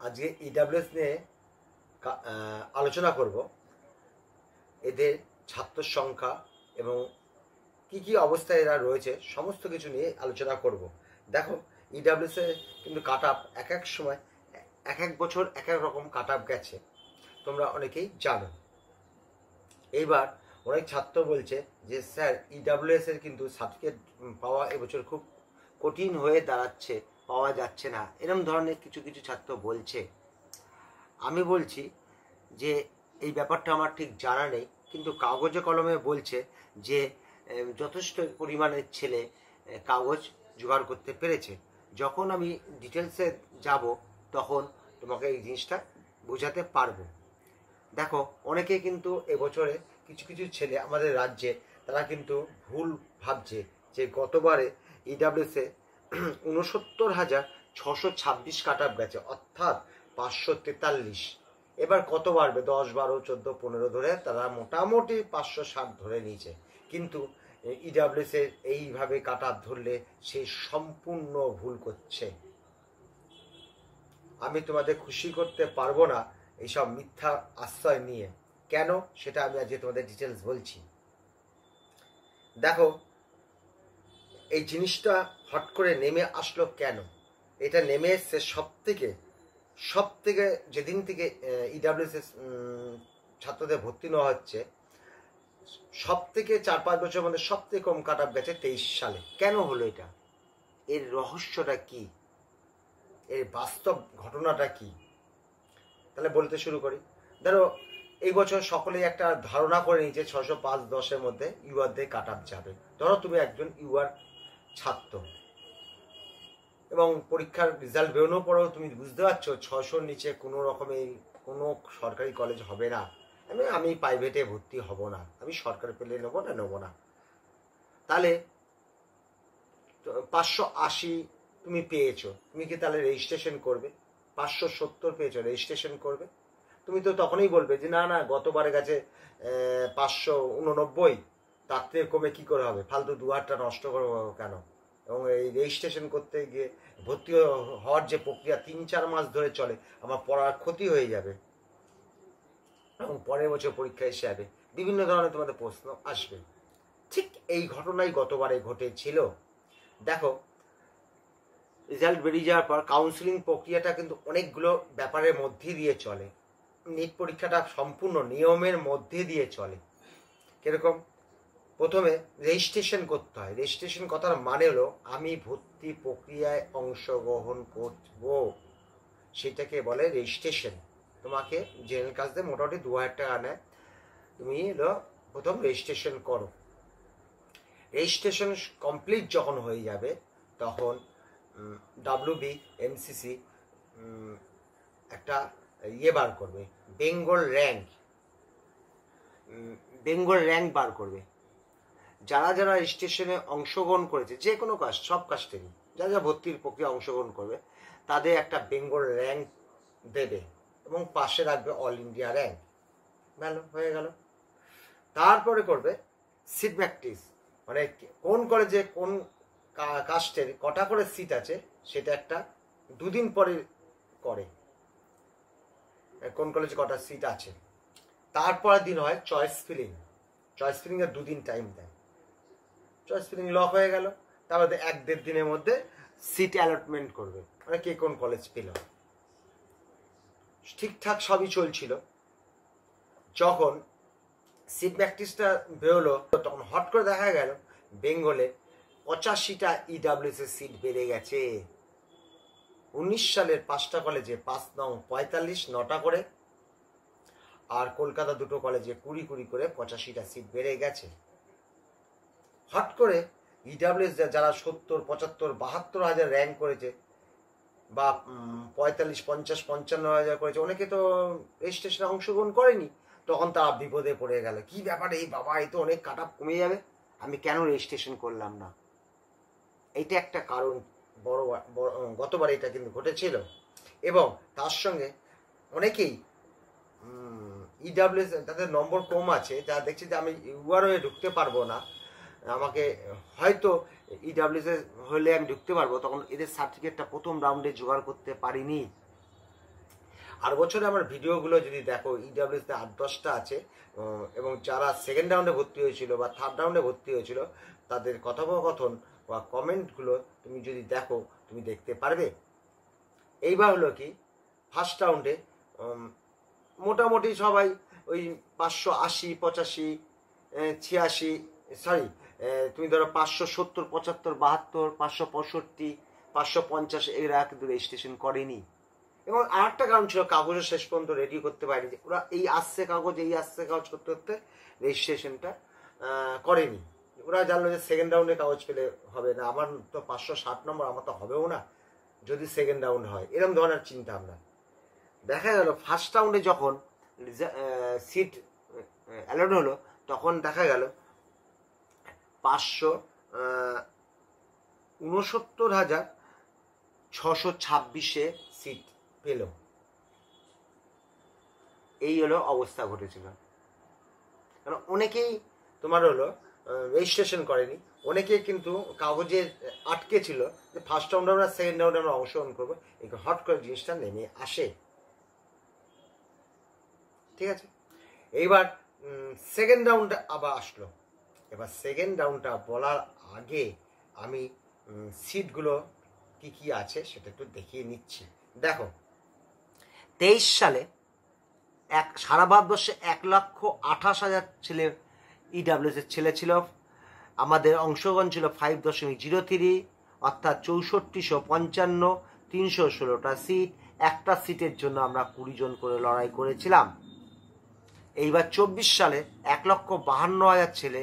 আজকে ইডাব্লিউএস নিয়ে আলোচনা করব। এদের ছাত্র সংখ্যা এবং কি কি অবস্থায় এরা রয়েছে সমস্ত কিছু নিয়ে আলোচনা করব। দেখো, ইডাব্লিউএস এ কিন্তু কাট আপ এক এক সময় এক এক বছর এক এক রকম কাট আপ গেছে, তোমরা অনেকেই জানো। এইবার অনেক ছাত্র বলছে যে স্যার ইডাব্লিউএস এর কিন্তু সার্টিফিকেট পাওয়া এবছর খুব কঠিন হয়ে দাঁড়াচ্ছে, পাওয়া যাচ্ছে না, এরকম ধরনের কিছু কিছু ছাত্র বলছে। আমি বলছি যে এই ব্যাপারটা আমার ঠিক জানা নেই, কিন্তু কাগজে কলমে বলছে যে যথেষ্ট পরিমাণের ছেলে কাগজ জোগাড় করতে পেরেছে। যখন আমি ডিটেলসে যাব তখন তোমাকে এই জিনিসটা বোঝাতে পারবো। দেখো, অনেকে কিন্তু এবছরে কিছু কিছু ছেলে আমাদের রাজ্যে তারা কিন্তু ভুল ভাবছে যে গতবারে ইডাব্লিউএসে 69,626 কাট আপ গেছে, অর্থাৎ 543। এবার কত বাড়বে? 10, 12, 14, 15 ধরে তারা মোটামুটি 560 ধরে নিয়েছে। কিন্তু ইডাব্লিউএস এর এইভাবে কাট আপ ধরলে সে সম্পূর্ণ ভুল করছে। আমি তোমাদের খুশি করতে পারবো না এইসব মিথ্যা আশ্রয় নিয়ে। কেন সেটা আমি আজকে তোমাদের ডিটেলস বলছি। দেখো, এই জিনিসটা হট করে নেমে আসলো কেন? এটা নেমে এসছে সব থেকে যেদিন থেকে ইডাব্লিউএস ছাত্রদের ভর্তি নেওয়া হচ্ছে, সব থেকে 4-5 বছরের মধ্যে সব থেকে কম কাট আপ গেছে 23 সালে। কেন হলো এটা? এর রহস্যটা কি? এর বাস্তব ঘটনাটা কি? তাহলে বলতে শুরু করি। ধরো, এই বছর সকলেই একটা ধারণা করে নিয়েছে 605-10-এর মধ্যে ইউআরদের কাট আপ যাবে। ধরো তুমি একজন ইউআর ছাত্র এবং পরীক্ষার রেজাল্ট বেরোনোর পরেও তুমি বুঝতে পারছো 600-র নিচে কোনো রকমে কোনো সরকারি কলেজ হবে না, আমি প্রাইভেটে ভর্তি হব না, আমি সরকারি পেলে নেবো না। তাহলে 580 তুমি পেয়েছো, তুমি কি তাহলে রেজিস্ট্রেশন করবে? 570 পেয়েছো, রেজিস্ট্রেশন করবে? তুমি তো তখনই বলবে যে না গতবারে গেছে 589, তার থেকে কমে কি করে হবে, ফালতু 2 হাজারটা নষ্ট করবো কেন? এবং এই রেজিস্ট্রেশন করতে গিয়ে ভর্তি হওয়ার যে প্রক্রিয়া 3-4 মাস ধরে চলে, আমার পড়ার ক্ষতি হয়ে যাবে এবং পরের বছর পরীক্ষা এসে যাবে, বিভিন্ন ধরনের তোমাদের প্রশ্ন আসবে। ঠিক এই ঘটনাই গতবারে ঘটেছিল। দেখো, রেজাল্ট বেরিয়ে যাওয়ার পর কাউন্সিলিং প্রক্রিয়াটা কিন্তু অনেকগুলো ব্যাপারের মধ্যে দিয়ে চলে। নিট পরীক্ষাটা সম্পূর্ণ নিয়মের মধ্যে দিয়ে চলে। কিরকম? প্রথমে রেজিস্ট্রেশন করতে হয়। রেজিস্ট্রেশন কথার মানে হলো আমি ভর্তি প্রক্রিয়ায় অংশগ্রহণ করব, সেটাকে বলে রেজিস্ট্রেশন। তোমাকে জেনারেল কাস্টে মোটামুটি 2,000 টাকা নেয়, তুমি প্রথম রেজিস্ট্রেশন করো। রেজিস্ট্রেশন কমপ্লিট যখন হয়ে যাবে তখন WBMCC একটা বার করবে, বেঙ্গল র্যাঙ্ক বার করবে। যারা যারা রেজিস্ট্রেশনে অংশগ্রহণ করেছে, যে কোনো কাস্ট, সব কাস্টেরই যারা যারা ভর্তির প্রক্রিয়া অংশগ্রহণ করবে, তাদের একটা বেঙ্গল র্যাঙ্ক দেবে এবং পাশে রাখবে অল ইন্ডিয়া র্যাঙ্ক। ভালো হয়ে গেল। তারপরে করবে সিট প্র্যাকটিস, মানে কোন কলেজে কোন কাস্টের কটা করে সিট আছে সেটা একটা 2 দিন পরে করে, কোন কলেজে কটা সিট আছে। তারপরের দিন হয় চয়েস ফিলিং। চয়েস ফিলিং এর 2 দিন টাইম দেয়। চয়েস ফিলিং লক হয়ে গেল। তারপরে 1-1.5 দিনের মধ্যে সিট অ্যালটমেন্ট করবে, মানে কে কোন কলেজ পেল। ঠিকঠাক সবই চলছিল। যখন সিট প্র্যাকটিসটা বেরোলো তখন হট করে দেখা গেল বেঙ্গলে 85টা ইডাব্লিউএস এর সিট বেড়ে গেছে। 19 সালের 5টা কলেজে 5 নং 45, 9টা করে, আর কলকাতা 2টো কলেজে 20 করে 85টা সিট বেড়ে গেছে। হট করে ইডাব্লিউএস যারা 70, 75, 72 হাজার র্যাঙ্ক করেছে বা 45, 50, 55 হাজার করেছে, অনেকে তো রেজিস্ট্রেশনে অংশগ্রহণ করেনি। তখন তারা বিপদে পড়ে গেল, কি ব্যাপার, এই বাবা, এই তো অনেক কাট আপ কমে যাবে, আমি কেন রেজিস্ট্রেশন করলাম না? এইটা একটা কারণ, বড় গতবার এটা কিন্তু ঘটেছিল। এবং তার সঙ্গে অনেকেই ইডাব্লিউএস তাদের নম্বর কম আছে, যারা দেখছে যে আমি ইউআর হয়ে ঢুকতে পারবো না, আমাকে হয়তো ইডাব্লিউএস হলে আমি ঢুকতে পারবো, তখন এদের সার্টিফিকেটটা প্রথম রাউন্ডে জোগাড় করতে পারিনি। আর বছরে আমার ভিডিওগুলো যদি দেখো, ইডাব্লিউএসতে 8-10টা আছে, এবং যারা সেকেন্ড রাউন্ডে ভর্তি হয়েছিল বা থার্ড রাউন্ডে ভর্তি হয়েছিল তাদের কথোপকথন বা কমেন্টগুলো তুমি যদি দেখো তুমি দেখতে পারবে। এইবার হলো কি, ফার্স্ট রাউন্ডে মোটামুটি সবাই ওই 580, 85, 86, সরি তুমি ধরো 570, 75, 72, 565, 550 এরা কিন্তু রেজিস্ট্রেশন করেনি। এবং আর একটা কারণ ছিল, কাগজের শেষ পর্যন্ত রেডি করতে পারেনি। ওরা এই আসছে কাগজ করতে করতে রেজিস্ট্রেশনটা করেনি। ওরা জানলো যে সেকেন্ড রাউন্ডে কাগজ পেলে হবে না, আমার তো 560 নম্বর, আমার তো হবেও না যদি সেকেন্ড রাউন্ড হয়, এরকম ধরনের চিন্তা ভাবনা। দেখা গেল ফার্স্ট রাউন্ডে যখন সিট অ্যালট হলো তখন দেখা গেল 569,626 সিট পেল। এই হলো অবস্থা ঘটেছিল। কারণ অনেকেই তোমার হলো রেজিস্ট্রেশন করেনি, অনেকেই কিন্তু কাগজে আটকে ছিল যে ফার্স্ট রাউন্ডে আমরা সেকেন্ড রাউন্ডে আমরা অংশগ্রহণ করবো, এই হট করে জিনিসটা নেমে আসে। ঠিক আছে, এইবার সেকেন্ড রাউন্ডটা আবার আসলো। এবার সেকেন্ড রাউন্ডটা বলার আগে আমি সিটগুলো কি কি আছে সেটা একটু দেখিয়ে নিচ্ছি। দেখো 23 সালে সারা ভারতবর্ষে 1,28,000 ছেলে ইডাব্লিউএস এর ছেলে ছিল। আমাদের অংশগ্রহণ ছিল 5.03, অর্থাৎ 6455, 316টা সিট। একটা সিটের জন্য আমরা 20 জন করে লড়াই করেছিলাম। এইবার 24 সালে 1,52,000 ছেলে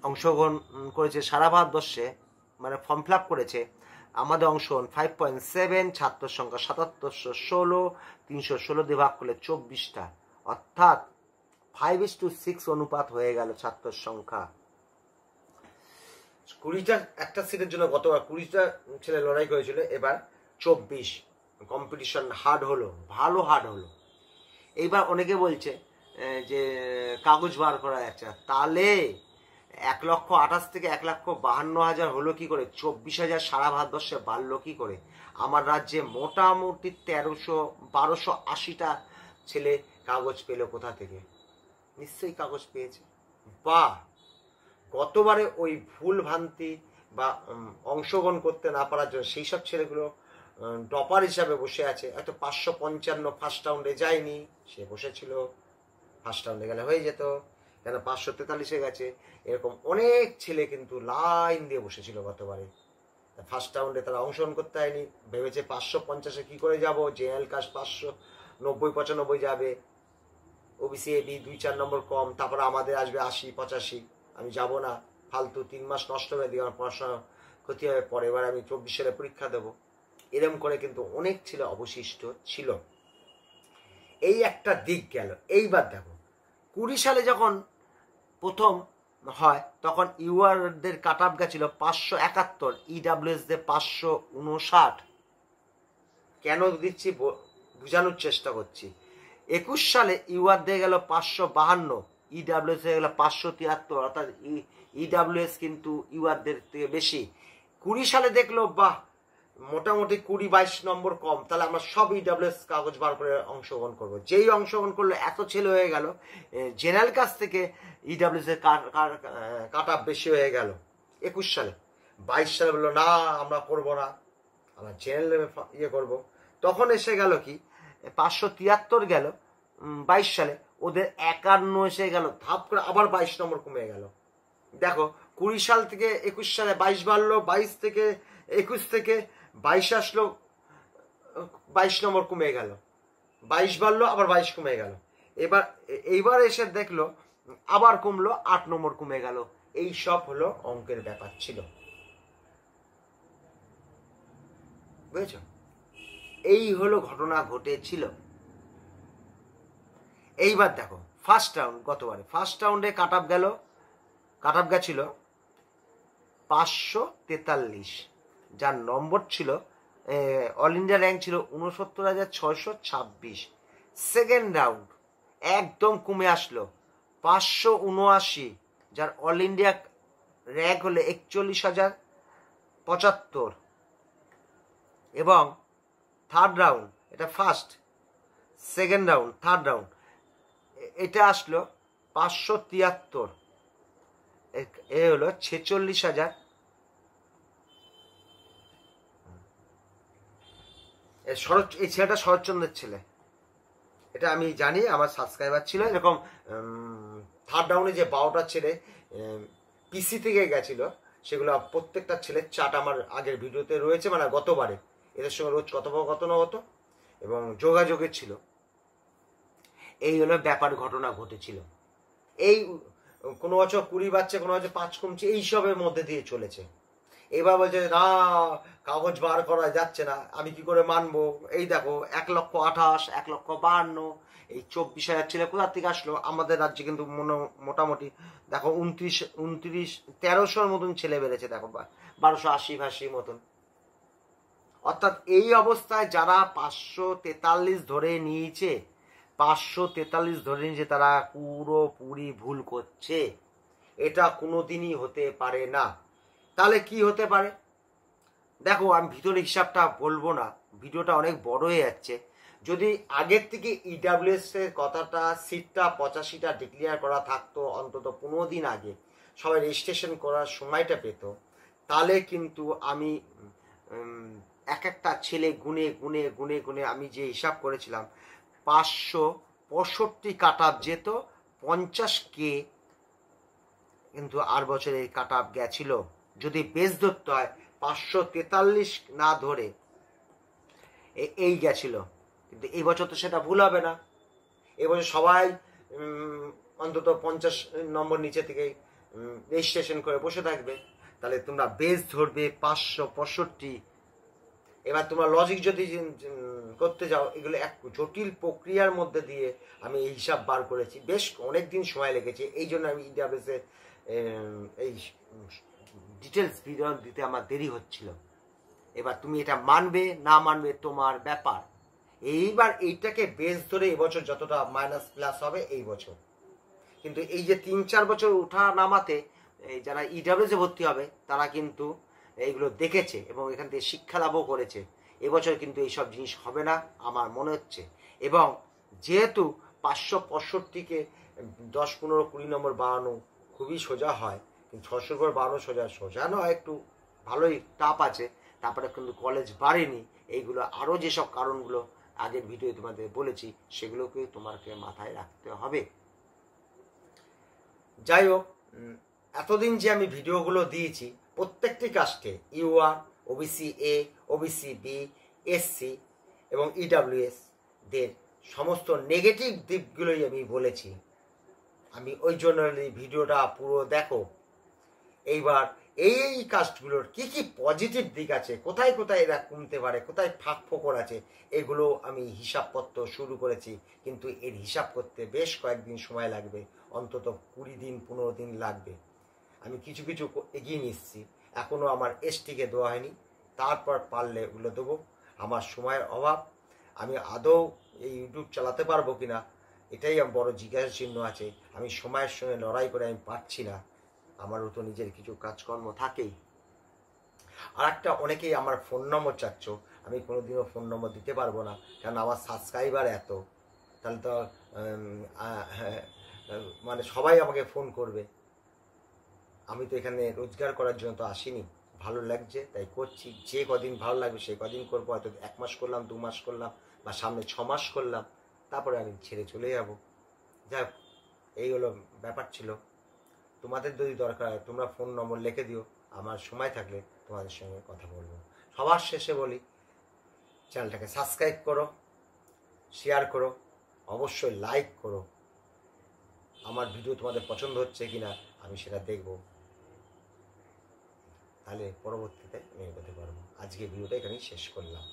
অংশগ্রহণ করেছে সারা ভারতবর্ষে, মানে ফর্ম ফিল আপ করেছে। আমাদের অংশগ্রহণ 5.7, ছাত্র সংখ্যা 7716, 316 দিয়ে ভাগ করলে 24টা, অর্থাৎ 5:6 অনুপাত হয়ে গেল ছাত্র সংখ্যা। 20টা একটা সিটের জন্য গতবার 20টা ছেলে লড়াই করেছিল, এবার 24। কম্পিটিশন হার্ড হলো, ভালো হার্ড হলো। এইবার অনেকে বলছে যে কাগজ বার করা যাচ্ছে, তাহলে 1,28,000 থেকে 1,52,000 হলো কি করে? 24,000 সারা ভারতবর্ষে বাড়লো কি করে? আমার রাজ্যে মোটামুটি 1280টা ছেলে কাগজ পেল কোথা থেকে? নিশ্চয়ই কাগজ পেয়েছে। বা গতবারে ওই ভুল ভ্রান্তি বা অংশগ্রহণ করতে না পারার জন্য সেই সব ছেলেগুলো টপার হিসাবে বসে আছে। হয়তো 555 ফার্স্ট রাউন্ডে যায়নি, সে বসেছিল, ফার্স্ট রাউন্ডে গেলে হয়ে যেত, কেন 543-এ গেছে। এরকম অনেক ছেলে কিন্তু লাইন দিয়ে বসেছিল গতবারে, ফার্স্ট রাউন্ডে তারা অংশগ্রহণ করতে হয়নি। ভেবেছে 550-এ কি করে যাব, জেনারেল কাস্ট 590-95 যাবে, ওবিসি এবি 2-4 নম্বর কম, তারপর আমাদের আসবে 80-85, আমি যাব না, ফালতু 3 মাস নষ্ট হয়ে দিয়ে আমার পড়াশোনা ক্ষতি হবে, পরের বার আমি 24 সালে পরীক্ষা দেবো। এরকম করে কিন্তু অনেক ছেলে অবশিষ্ট ছিল। এই একটা দিক গেল। এইবার দেখো 20 সালে যখন প্রথম হয় তখন ইউআরদের কাট অফ গেছিল 571, ইডাব্লিউএসদের 559। কেন দিচ্ছি বোঝানোর চেষ্টা করছি। 21 সালে ইউআর দিয়ে গেল 552, ইডাব্লিউএস হয়ে গেল 573, অর্থাৎ ইডাব্লিউএস কিন্তু ইউআরদের থেকে বেশি। 20 সালে দেখলো বাহ মোটামুটি 20-22 নম্বর কম, তাহলে আমরা সব ইডাব্লিউএস কাগজ বার করে অংশগ্রহণ করবো। যেই অংশগ্রহণ করলো এত ছেলে হয়ে গেল, জেনারেল কাছ থেকে ইডাব্লিউএস এর কাট অফ বেশি হয়ে গেল 21 সালে। 22 সালে বললো না আমরা করবো না, আমরা জেনারেল ইয়ে করবো। তখন এসে গেল কি 573 গেল 22 সালে, ওদের 51 এসে গেল, ধাপ করে আবার 22 নম্বর কমে গেল। দেখো 20 সাল থেকে 21 সালে 22 বাড়লো, 22 থেকে 21 থেকে 22 আসলো, 22 নম্বর কমে গেল, 22 বাড়লো আবার 22 কমে গেল। এইবার এসে দেখলো আবার কমলো, 8 নম্বর কমে গেল। এই সব হলো অঙ্কের ব্যাপার ছিল, বুঝেছ? এই হলো ঘটনা ঘটেছিল। এইবার দেখো ফার্স্ট রাউন্ড, গতবারে ফার্স্ট রাউন্ডে কাট অফ গেছিল 543, যার নম্বর ছিল অল ইন্ডিয়া র্যাঙ্ক ছিল 69,626। সেকেন্ড রাউন্ড একদম কমে আসলো 579, যার অল ইন্ডিয়া র্যাঙ্ক হলো 41,075। এবং থার্ড রাউন্ড, এটা first, second round, third round, এটা আসলো 573, এ হলো 46,000। এই ছেলেটা শরৎচন্দ্রের ছেলে, এটা আমি জানি, আমার সাবস্ক্রাইবার ছিল এরকম। থার্ড রাউন্ডে যে 12টা ছেলে পিসি থেকে গেছিল, সেগুলো প্রত্যেকটা ছেলের চাট আমার আগের ভিডিওতে রয়েছে, মানে গতবারে এদের সঙ্গে রোজ কথোপকথন হতো এবং যোগাযোগের ছিল। এই হলো ব্যাপার, ঘটনা ঘটেছিল। এই কোনো বছর 20 বাচ্চা, কোনো বছর 5 কমছে, এইসবের মধ্যে দিয়ে চলেছে। এবার বলছে না, কাগজ বার করা যাচ্ছে না, আমি কি করে মানবো? এই দেখো 1,28,000, 1,52,000, এই 24,000 ছেলে কোথা থেকে আসলো? আমাদের রাজ্যে কিন্তু মোটামুটি দেখো 1300-র মতন ছেলে বেড়েছে, দেখো 1280 মতন। অর্থাৎ এই অবস্থায় যারা 543 ধরে নিয়েছে, 543 ধরে নিয়েছে, তারা পুরোপুরি ভুল করছে। এটা কোনোদিনই হতে পারে না। তাহলে কি হতে পারে? দেখো, আমি ভিতরের হিসাবটা বলবো না, ভিডিওটা অনেক বড় হয়ে যাচ্ছে। যদি আগের থেকে ইডাব্লিউএস এর কথাটা, সিটটা 85টা ডিক্লেয়ার করা থাকতো অন্তত 15 দিন আগে, সবাই রেজিস্ট্রেশন করার সময়টা পেত, তাহলে কিন্তু আমি এক একটা ছেলে গুনে গুনে গুনে গুনে আমি যে হিসাব করেছিলাম, 565 কাট আপ যেত, 50K কিন্তু আর বছরে এই কাট আপ গেছিল। যদি বেস ধরতে হয় 543 না ধরে এই গেছিল, কিন্তু এই বছর তো সেটা ভুল হবে না। এবছর সবাই অন্তত 50 নম্বর নিচে থেকে রেজিস্ট্রেশন করে বসে থাকবে। তাহলে তোমরা বেস ধরবে 565। এবার তোমরা লজিক যদি করতে যাও, এগুলো এক জটিল প্রক্রিয়ার মধ্যে দিয়ে আমি এই হিসাব বার করেছি, বেশ অনেক দিন সময় লেগেছে। এই জন্য আমি ইডাব্লিউএসে এই ডিটেলস ভিডিও দিতে আমার দেরি হচ্ছিল। এবার তুমি এটা মানবে না মানবে তোমার ব্যাপার। এইবার এইটাকে বেস ধরে এবছর যতটা মাইনাস প্লাস হবে এই বছর, কিন্তু এই যে 3-4 বছর উঠা নামাতে যারা ইডাব্লিউএসে ভর্তি হবে, তারা কিন্তু এইগুলো দেখেছে এবং এখান থেকে শিক্ষা লাভও করেছে। এবছর কিন্তু এইসব জিনিস হবে না আমার মনে হচ্ছে। এবং যেহেতু 565-কে 10, 15, 20 নম্বর বাড়ানো খুবই সোজা হয়, কিন্তু 600 করে বাড়ানো সোজা নয়, একটু ভালোই টাপ আছে। তারপরে কিন্তু কলেজ বাড়েনি, এইগুলো আরও যেসব কারণগুলো আগের ভিডিও তোমাদের বলেছি, সেগুলোকে তোমাকে মাথায় রাখতে হবে। যাই হোক, এতদিন যে আমি ভিডিওগুলো দিয়েছি, প্রত্যেকটি কাস্টে UR, OBC A, OBC B, SC এবং ইডাব্লিউএস দের সমস্ত নেগেটিভ দিকগুলোই আমি বলেছি। আমি ওই জন্য এই ভিডিওটা পুরো দেখো। এইবার এই কাস্টগুলোর কি কি পজিটিভ দিক আছে, কোথায় কোথায় এরা কমতে পারে, কোথায় ফাঁক ফোকর আছে, এগুলো আমি হিসাবপত্র শুরু করেছি। কিন্তু এর হিসাব করতে বেশ কয়েকদিন সময় লাগবে, অন্তত 20 দিন 15 দিন লাগবে। আমি কিছু কিছু এগিয়ে নিচ্ছি, এখনও আমার এসটিকে দেওয়া হয়নি, তারপর পারলে ওগুলো দেবো। আমার সময়ের অভাব, আমি আদৌ এই ইউটিউব চালাতে পারবো কিনা এটাই আমার বড় জিজ্ঞাসা চিহ্ন আছে। আমি সময়ের সঙ্গে লড়াই করে আমি পারছি না, আমারও তো নিজের কিছু কাজকর্ম থাকেই। আর একটা, অনেকেই আমার ফোন নম্বর চাচ্ছ, আমি কোনোদিনও ফোন নম্বর দিতে পারবো না, কারণ আমার সাবস্ক্রাইবার এত, তাহলে তো মানে সবাই আমাকে ফোন করবে। আমি তো এখানে রোজগার করার জন্য তো আসিনি, ভালো লাগছে তাই করছি। যে কদিন ভালো লাগবে সেই কদিন করবো, হয়তো 1 মাস করলাম, 2 মাস করলাম, বা সামনে 6 মাস করলাম, তারপরে আমি ছেড়ে চলে যাব। যাক, এই হলো ব্যাপার ছিল। তোমাদের যদি দরকার হয় তোমরা ফোন নম্বর লিখে দিও, আমার সময় থাকলে তোমাদের সঙ্গে কথা বলবো। সবার শেষে বলি, চ্যানেলটাকে সাবস্ক্রাইব করো, শেয়ার করো, অবশ্যই লাইক করো। আমার ভিডিও তোমাদের পছন্দ হচ্ছে কিনা আমি সেটা দেখব, তাহলে পরবর্তীতে আমি এগোতে পারবো। আজকে ভিডিওটা এখানেই শেষ করলাম।